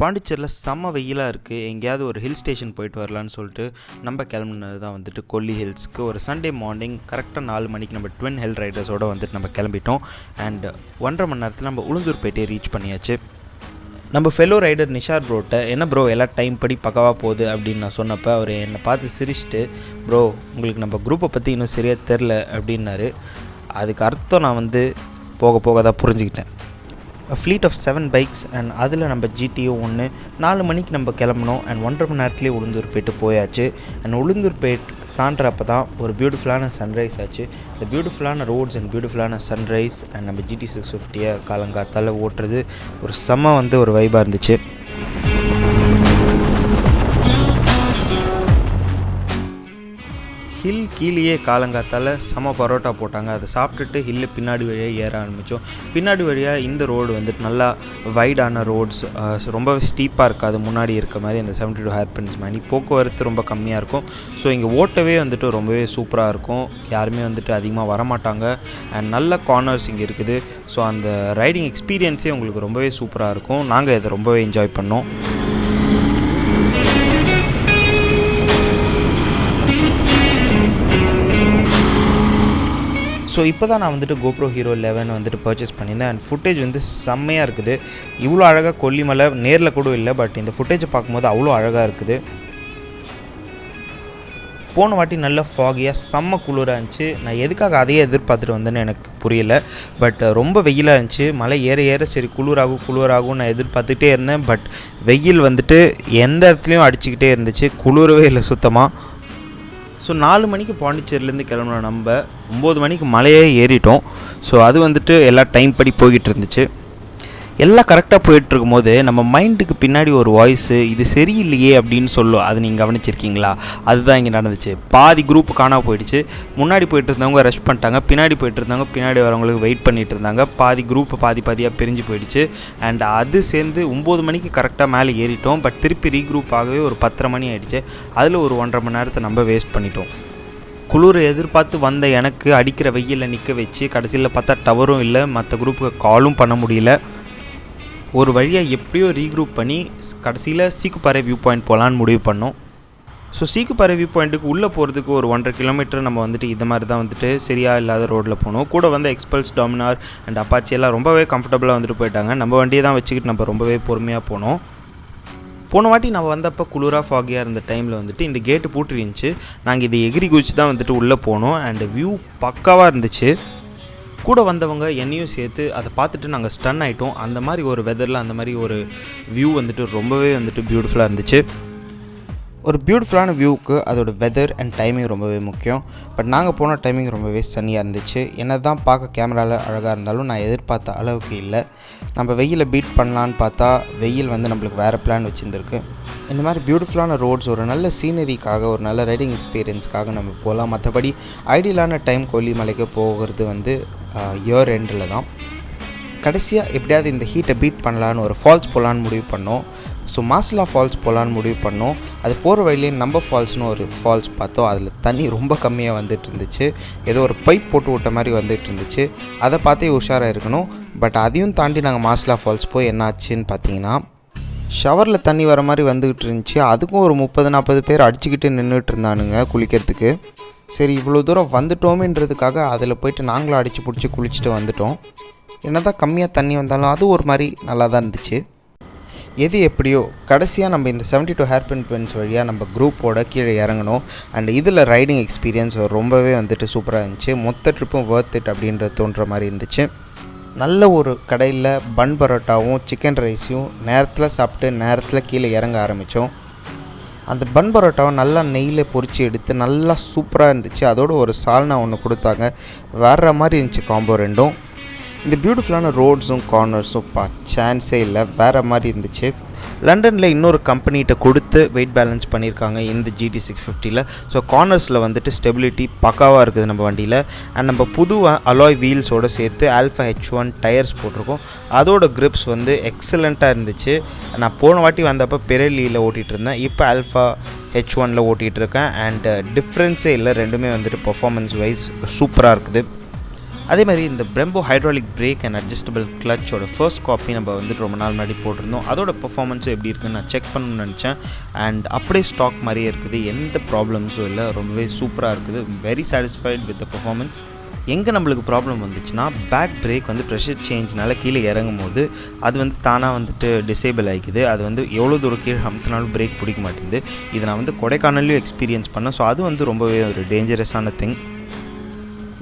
பாண்டிச்சேரியில் செம்ம வெயிலாக இருக்குது. எங்கேயாவது ஒரு ஹில் ஸ்டேஷன் போயிட்டு வரலான்னு சொல்லிட்டு நம்ம கிளம்புனது தான் வந்துட்டு கொல்லி ஹில்ஸ்க்கு. ஒரு சண்டே மார்னிங் கரெக்டாக 4 மணிக்கு நம்ம ட்வின் ஹெல் ரைடர்ஸோடு வந்துட்டு நம்ம கிளம்பிட்டோம். அண்ட் 1.5 மணி நேரத்தில் நம்ம உளுந்தூர்பேட்டையை ரீச் பண்ணியாச்சு. நம்ம ஃபெலோ ரைடர் நிஷார் ப்ரோட்ட என்ன ப்ரோ எல்லாம் டைம் படி பக்கவாக போகுது அப்படின்னு நான் சொன்னப்போ அவர் என்னை பார்த்து சிரிச்சுட்டு, ப்ரோ உங்களுக்கு நம்ம குரூப்பை பற்றி இன்னும் சரியாக தெரில அப்படின்னாரு. அதுக்கு அர்த்தம் நான் வந்து போக போக தான் புரிஞ்சுக்கிட்டேன். ஃப்ளீட் ஆஃப் 7 பைக்ஸ் அண்ட் அதில் நம்ம ஜிடிஓ 1 4 மணிக்கு நம்ம கிளம்பணும். அண்ட் 1.5 மணி நேரத்துலேயே உளுந்தூர்பேட்டு போயாச்சு. அண்ட் உளுந்தூர்பேட் தாண்டறப்போ தான் ஒரு பியூட்டிஃபுல்லான சன்ரைஸ் ஆச்சு. இந்த பியூட்டிஃபுல்லான ரோட்ஸ் அண்ட் பியூட்டிஃபுல்லான சன்ரைஸ் அண்ட் நம்ம GT 650 காலங்காத்தால் ஓட்டுறது ஒரு செம்ம வந்து ஒரு வைபாக இருந்துச்சு. ஹில் கீழேயே காலங்காத்தால் செம பரோட்டா போட்டாங்க. அதை சாப்பிட்டுட்டு ஹில்லு பின்னாடி வழியாக ஏற ஆரம்பித்தோம். பின்னாடி வழியாக இந்த ரோடு வந்துட்டு நல்லா வைடான ரோட்ஸ், ரொம்ப ஸ்டீப்பாக இருக்காது. முன்னாடி இருக்க மாதிரி அந்த 72 ஹேர்பின்ஸ் மாதிரி போக்குவரத்து ரொம்ப கம்மியாக இருக்கும். ஸோ இங்கே ஓட்டவே வந்துட்டு ரொம்பவே சூப்பராக இருக்கும். யாருமே வந்துட்டு அதிகமாக வரமாட்டாங்க. அண்ட் நல்ல கார்னர்ஸ் இங்கே இருக்குது. ஸோ அந்த ரைடிங் எக்ஸ்பீரியன்ஸே உங்களுக்கு ரொம்பவே சூப்பராக இருக்கும். நாங்கள் இதை ரொம்பவே என்ஜாய் பண்ணோம். ஸோ இப்போ தான் நான் வந்துட்டு GoPro Hero 11 வந்துட்டு பர்ச்சேஸ் பண்ணியிருந்தேன். அண்ட் ஃபுட்டேஜ் வந்து செம்மையாக இருக்குது. இவ்வளோ அழகாக கொல்லிமலை நேரில் கூட இல்லை, பட் இந்த ஃபுட்டேஜை பார்க்கும்போது அவ்வளோ அழகாக இருக்குது. போன வாட்டி நல்ல ஃபாகியாக செம்ம குளிராக இருந்துச்சு. நான் எதுக்காக அதையே எதிர்பார்த்துட்டு வந்தேன்னு எனக்கு புரியல. பட் ரொம்ப வெயிலாக இருந்துச்சு. மழை ஏற ஏற சரி குளிராகும் நான் எதிர்பார்த்துக்கிட்டே இருந்தேன். பட் வெயில் வந்துட்டு எந்த இடத்துலையும் அடிச்சுக்கிட்டே இருந்துச்சு. குளிரவே இல்லை சுத்தமாக. ஸோ 4 மணிக்கு பாண்டிச்சேரியிலேருந்து கிளம்புனோம். நம்ம 9 மணிக்கு மலையே ஏறிட்டோம். ஸோ அது வந்துட்டு எல்லாம் டைம் படி போய்கிட்டு இருந்துச்சு. எல்லாம் கரெக்டாக போயிட்டுருக்கும் போது நம்ம மைண்டுக்கு பின்னாடி ஒரு வாய்ஸு இது சரியில்லையே அப்படின்னு சொல்லும். அது நீங்கள் கவனிச்சிருக்கீங்களா? அதுதான் இங்கே நடந்துச்சு. பாதி குரூப்பு காணாமல் போயிடுச்சு. முன்னாடி போயிட்டு இருந்தவங்க ரஷ் பண்ணிட்டாங்க. பின்னாடி போயிட்டு இருந்தவங்க பின்னாடி வரவங்களுக்கு வெயிட் பண்ணிகிட்டு இருந்தாங்க. பாதி குரூப்பு பாதியாக பிரிஞ்சு போயிடுச்சு. அண்ட் அது சேர்ந்து 9 மணிக்கு கரெக்டாக மேலே ஏறிட்டோம். பட் திருப்பி ரீக்ரூப் ஆகவே ஒரு 10:30 மணி ஆகிடுச்சு. அதில் ஒரு 1.5 மணி நேரத்தை நம்ம வேஸ்ட் பண்ணிட்டோம். குளிர் எதிர்பார்த்து வந்த எனக்கு அடிக்கிற வெயிலில் நிற்க வச்சு கடைசியில் பார்த்தா டவரும் இல்லை, மற்ற குரூப்புக்கு காலும் பண்ண முடியல. ஒரு வழியாக எப்படியோ ரீக்ரூப் பண்ணி கடைசியில் சீக்குப்பாறை வியூ பாயிண்ட் போகலான்னு முடிவு பண்ணோம். ஸோ சீக்குப்பாறை வியூ பாயிண்ட்டுக்கு உள்ளே போகிறதுக்கு ஒரு 1.5 கிலோமீட்டர் நம்ம வந்துட்டு இது மாதிரி தான் வந்துட்டு சரியாக இல்லாத ரோட்டில் போனோம். கூட வந்து எக்ஸ்பல்ஸ், டாமினார் அண்ட் அப்பாச்சி எல்லாம் ரொம்பவே கம்ஃபர்டபுளாக வந்துட்டு போயிட்டாங்க. நம்ம வண்டியை தான் வச்சுக்கிட்டு நம்ம ரொம்பவே பொறுமையாக போனோம். போன வாட்டி நம்ம வந்தப்போ குளிராக ஃபாகியாக இருந்த டைமில் வந்துட்டு இந்த கேட்டு பூட்டிருந்துச்சு. நாங்கள் இதை எகிரி குதிச்சு தான் வந்துட்டு உள்ளே போனோம். அண்ட் வியூ பக்காவாக இருந்துச்சு. கூட வந்தவங்க என்னையும் சேர்த்து அதை பார்த்துட்டு நாங்கள் ஸ்டன் ஆகிட்டோம். அந்த மாதிரி ஒரு வெதரில் அந்த மாதிரி ஒரு வியூ வந்துட்டு ரொம்பவே வந்துட்டு பியூட்டிஃபுல்லாக இருந்துச்சு. ஒரு பியூட்டிஃபுல்லான வியூவுக்கு அதோட வெதர் அண்ட் டைமிங் ரொம்பவே முக்கியம். பட் நாங்கள் போன டைமிங் ரொம்பவே சன்னியாக இருந்துச்சு. என்ன தான் பார்க்க கேமராவில் அழகாக இருந்தாலும் நான் எதிர்பார்த்த அளவுக்கு இல்லை. நம்ம வெயிலை பீட் பண்ணலான்னு பார்த்தா வெயில் வந்து நம்மளுக்கு வேறு பிளான் வச்சுருந்துருக்கு. இந்த மாதிரி பியூட்டிஃபுல்லான ரோட்ஸ் ஒரு நல்ல சீனரிக்காக, ஒரு நல்ல ரைடிங் எக்ஸ்பீரியன்ஸ்க்காக நம்ம போகலாம். மற்றபடி ஐடியலான டைம் கொல்லிமலைக்கு போகிறது வந்து இயர் எண்டில் தான். கடைசியாக எப்படியாவது இந்த ஹீட்டை பீட் பண்ணலான்னு ஒரு ஃபால்ஸ் போகலான்னு முடிவு பண்ணோம். ஸோ மாசிலா ஃபால்ஸ் போகலான்னு முடிவு பண்ணோம். அது போகிற வழியிலே நம்ப ஃபால்ஸ்னு ஒரு ஃபால்ஸ் பார்த்தோம். அதில் தண்ணி ரொம்ப கம்மியாக வந்துட்டு இருந்துச்சு. ஏதோ ஒரு பைப் போட்டு விட்ட மாதிரி வந்துட்டு இருந்துச்சு. அதை பார்த்தே உஷாராக இருக்கணும். பட் அதையும் தாண்டி நாங்கள் மாசிலா ஃபால்ஸ் போய் என்ன ஆச்சுன்னு பார்த்தீங்கன்னா, ஷவரில் தண்ணி வர மாதிரி வந்துக்கிட்டு இருந்துச்சு. அதுக்கும் ஒரு 30-40 பேர் அடிச்சுக்கிட்டு நின்றுட்டு இருந்தானுங்க குளிக்கிறதுக்கு. சரி இவ்வளோ தூரம் வந்துட்டோமேன்றதுக்காக அதில் போய்ட்டு நாங்களும் அடித்து பிடிச்சி குளிச்சுட்டு வந்துட்டோம். என்ன தான் கம்மியாக தண்ணி வந்தாலும் அது ஒரு மாதிரி நல்லா தான் இருந்துச்சு. எது எப்படியோ கடைசியாக நம்ம இந்த 72 ஹேர்பின் பென்ஸ் வழியாக நம்ம குரூப்போட கீழே இறங்கணும். அண்ட் இதில் ரைடிங் எக்ஸ்பீரியன்ஸ் ரொம்பவே வந்துட்டு சூப்பராக இருந்துச்சு. மொத்த ட்ரிப்பும் வர்த் இட் அப்படின்றது தோன்ற மாதிரி இருந்துச்சு. நல்ல ஒரு கடையில் பன் பரோட்டாவும் சிக்கன் ரைஸையும் நேரத்தில் சாப்பிட்டு நேரத்தில் கீழே இறங்க ஆரம்பித்தோம். அந்த பன் பரோட்டாவை நல்லா நெய்யில் பொரித்து எடுத்து நல்லா சூப்பராக இருந்துச்சு. அதோடு ஒரு சால்னா ஒன்று கொடுத்தாங்க. வேறு மாதிரி இருந்துச்சு காம்போ ரெண்டும். இந்த பியூட்டிஃபுல்லான ரோட்ஸும் கார்னர்ஸும் சான்ஸே இல்லை, வேறு மாதிரி இருந்துச்சு. லண்டனில் இன்னொரு கம்பெனிகிட்ட கொடுத்து வெயிட் பேலன்ஸ் பண்ணியிருக்காங்க இந்த GT 650. ஸோ கார்னர்ஸில் வந்துட்டு ஸ்டெபிலிட்டி பக்காவாக இருக்குது நம்ம வண்டியில். அண்ட் நம்ம புது அலாய் வீல்ஸோடு சேர்த்து ஆல்ஃபா H1 டயர்ஸ் போட்டிருக்கோம். அதோட கிரிப்ஸ் வந்து எக்ஸலண்ட்டாக இருந்துச்சு. நான் போன வாட்டி வந்தப்போ பெரலியில் ஓட்டிகிட்டு இருந்தேன். இப்போ ஆல்ஃபா H1 ஓட்டிகிட்டு இருக்கேன். அண்ட் டிஃப்ரென்ஸே இல்லை, ரெண்டுமே வந்துட்டு பர்ஃபார்மன்ஸ் வைஸ் சூப்பராக இருக்குது. அதே மாதிரி இந்த Brembo hydraulic brake and adjustable கிளச்சோட ஃபர்ஸ்ட் காப்பி நம்ம வந்துட்டு ரொம்ப நாள் முன்னாடி போட்டிருந்தோம். அதோட பெர்ஃபார்மன்ஸும் எப்படி இருக்குன்னு நான் செக் பண்ணணும்னு நினச்சேன். அண்ட் அப்படியே ஸ்டாக் மாதிரியே இருக்குது, எந்த ப்ராப்ளம்ஸும் இல்லை, ரொம்பவே சூப்பராக இருக்குது. Very satisfied with the performance. எங்கே நம்மளுக்கு ப்ராப்ளம் வந்துச்சுன்னா, பேக் பிரேக் வந்து ப்ரெஷர் சேஞ்ச்னால கீழே இறங்கும் போது அது வந்து தானாக வந்துட்டு டிசேபிள் ஆகிக்குது. அது வந்து எவ்வளோ தூரம் கீழே அமுத்தினாலும் பிரேக் பிடிக்க மாட்டேங்குது. இதை நான் வந்து கொடைக்கானல்லையும் எக்ஸ்பீரியன்ஸ் பண்ணேன். ஸோ அது வந்து ரொம்பவே ஒரு டேஞ்சரஸான திங்.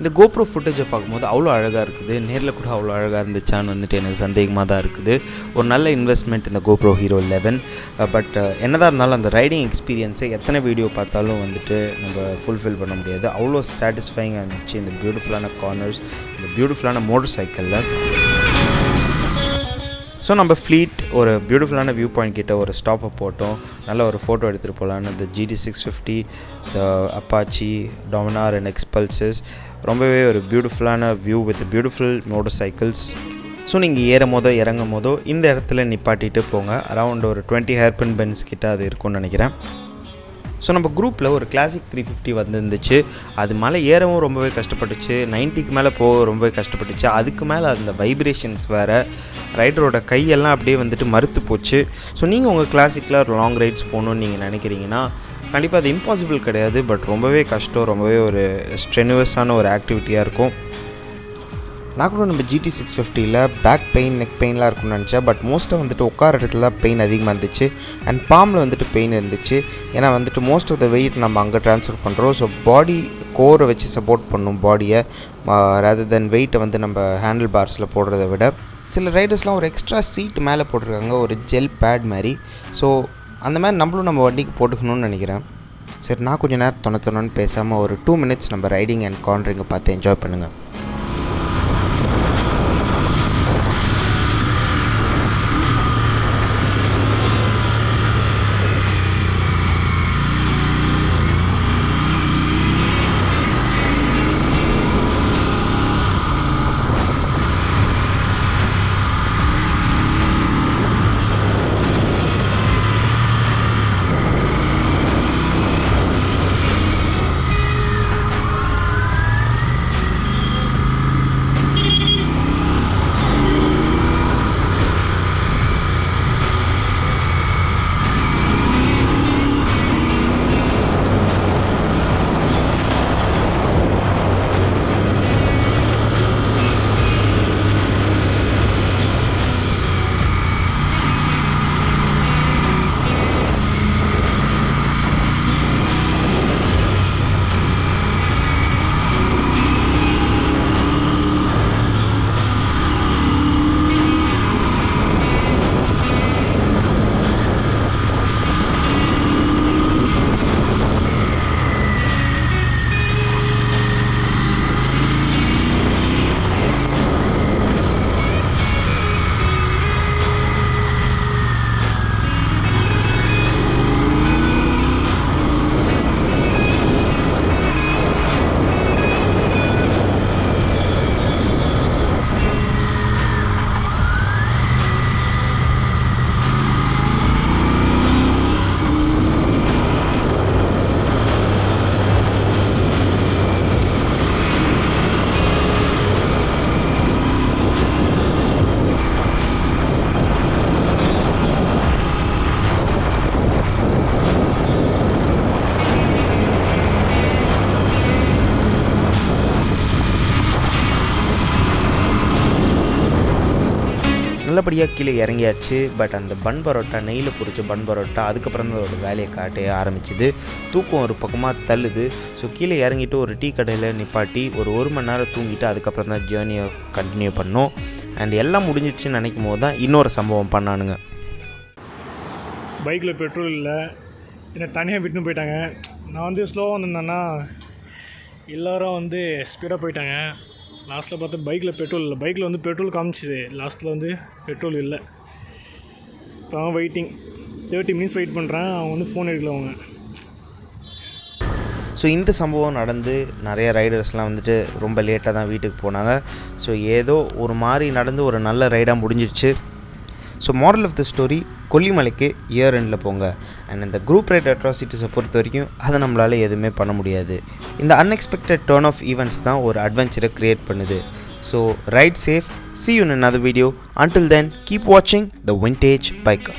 இந்த கோப்ரோ ஃபுட்டேஜை பார்க்கும்போது அவ்வளோ அழகாக இருக்குது, நேரில் கூட அவ்வளோ அழகாக இருந்துச்சான்னு வந்துட்டு எனக்கு சந்தேகமாக தான் இருக்குது. ஒரு நல்ல இன்வெஸ்ட்மெண்ட் இந்த கோப்ரோ ஹீரோ 11. பட் என்னதான் இருந்தாலும் அந்த ரைடிங் எக்ஸ்பீரியன்ஸை எத்தனை வீடியோ பார்த்தாலும் வந்துட்டு நம்ம ஃபுல்ஃபில் பண்ண முடியாது. அவ்வளோ சாட்டிஸ்ஃபைங்காக இருந்துச்சு இந்த பியூட்டிஃபுல்லான கார்னர்ஸ், இந்த பியூட்டிஃபுல்லான மோட்டர் சைக்கிளில். ஸோ நம்ம ஃப்ளீட் ஒரு பியூட்டிஃபுல்லான வியூ பாயிண்ட் கிட்ட ஒரு ஸ்டாப்பை போட்டோம். நல்ல ஒரு ஃபோட்டோ எடுத்துகிட்டு போகலான்னு இந்த GT650, the Apache, Dominar and Xpulses. ரொம்பவே ஒரு பியூட்டிஃபுல்லான view with beautiful motorcycles. So நீங்கள் ஏறும் போதோ இறங்கும் போதோ இந்த இடத்துல நிப்பாட்டிட்டு போங்க. அரவுண்ட் ஒரு 20 ஹேர்பின் பென்ஸ் கிட்ட அது இருக்கும்னு நினைக்கிறேன். ஸோ நம்ம குரூப்பில் ஒரு கிளாசிக் 350 வந்துருந்துச்சு. அது மேலே ஏறவும் ரொம்பவே கஷ்டப்பட்டுச்சு, 90க்கு மேலே போக ரொம்பவே கஷ்டப்பட்டுச்சு. அதுக்கு மேலே அந்த வைப்ரேஷன்ஸ் வேறு, ரைடரோட கையெல்லாம் அப்படியே வந்துட்டு மறுத்து போச்சு. ஸோ நீங்கள் உங்கள் கிளாசிக்கில் ஒரு லாங் ரைட்ஸ் போகணுன்னு நீங்கள் நினைக்கிறீங்கன்னா கண்டிப்பாக அது இம்பாசிபிள் கிடையாது. பட் ரொம்பவே கஷ்டம், ரொம்பவே ஒரு ஸ்ட்ரெனுவஸான ஒரு ஆக்டிவிட்டியாக இருக்கும். நான் கூட நம்ம GT650ல் பேக் பெயின், நெக் பெயின்லாம் இருக்கும்னு நினச்சேன். பட் மோஸ்ட்டாக வந்துட்டு உட்கார இடத்துல தான் பெயின் அதிகமாக இருந்துச்சு. அண்ட் பாமில் வந்துட்டு பெயின் இருந்துச்சு. ஏன்னா வந்துட்டு மோஸ்ட் ஆஃப் த வெயிட் நம்ம அங்கே ட்ரான்ஸ்ஃபர் பண்ணுறோம். ஸோ பாடி கோரை வச்சு சப்போர்ட் பண்ணும் பாடியை, ரேதர் தென் வெயிட்டை வந்து நம்ம ஹேண்டில் பார்ஸில் போடுறத விட. சில ரைடர்ஸ்லாம் ஒரு எக்ஸ்ட்ரா சீட் மேலே போட்டிருக்காங்க, ஒரு ஜெல் பேட் மாதிரி. ஸோ அந்த மாதிரி நம்மளும் நம்ம வண்டிக்கு போட்டுக்கணும்னு நினைக்கிறேன். சரி, நான் கொஞ்சம் நேரம் தொண்ணு பேசாமல் ஒரு 2 மினிட்ஸ் நம்ம ரைடிங் அண்ட் கார்னரிங்கை பார்த்து என்ஜாய் பண்ணுங்கள். நல்லபடியாக கீழே இறங்கியாச்சு. பட் அந்த பன் பரோட்டா, நெய்யில் பொரிச்ச பன் பரோட்டா அதுக்கப்புறம் தான் அதோட வேலையை காட்ட ஆரம்பிச்சுது. தூக்கம் ஒரு பக்கமாக தள்ளுது. ஸோ கீழே இறங்கிட்டு ஒரு டீ கடையில் நிப்பாட்டி ஒரு மணி நேரம் தூங்கிட்டு அதுக்கப்புறம் தான் ஜேர்னியை கண்டினியூ பண்ணோம். அண்ட் எல்லாம் முடிஞ்சிடுச்சுன்னு நினைக்கும் போது தான் இன்னொரு சம்பவம் பண்ணானுங்க. பைக்கில் பெட்ரோல் இல்லை, என்னை தனியாக விட்டுன்னு போயிட்டாங்க. நான் வந்து ஸ்லோவாக வந்திருந்தேன்னா எல்லோரும் வந்து ஸ்பீடாக போயிட்டாங்க. லாஸ்ட்டில் பார்த்தா பைக்கில் பெட்ரோல் இல்லை. பைக்கில் வந்து பெட்ரோல் காமிச்சிது, லாஸ்ட்டில் வந்து பெட்ரோல் இல்லை. இப்போ வெயிட்டிங் 30 மினிட்ஸ் வெயிட் பண்ணுறேன். அவங்க வந்து ஃபோன் எடுக்கல அவங்க. ஸோ இந்த சம்பவம் நடந்து நிறைய ரைடர்ஸ்லாம் வந்துட்டு ரொம்ப லேட்டாக தான் வீட்டுக்கு போனாங்க. ஸோ ஏதோ ஒரு மாதிரி நடந்து ஒரு நல்ல ரைடாக முடிஞ்சிடுச்சு. So moral of the story, கொல்லிமலைக்கு இயர் எண்டில் போங்க. அண்ட் இந்த குரூப் ரைட் அட்ராசிட்டிஸை பொறுத்த வரைக்கும் அதை நம்மளால் எதுவுமே பண்ண முடியாது. இந்த அன்எக்ஸ்பெக்டட் டர்ன் ஆஃப் ஈவெண்ட்ஸ் தான் ஒரு அட்வென்ச்சரை க்ரியேட் பண்ணுது. So right safe. See you in another video. Until then, keep watching The Vintage Biker.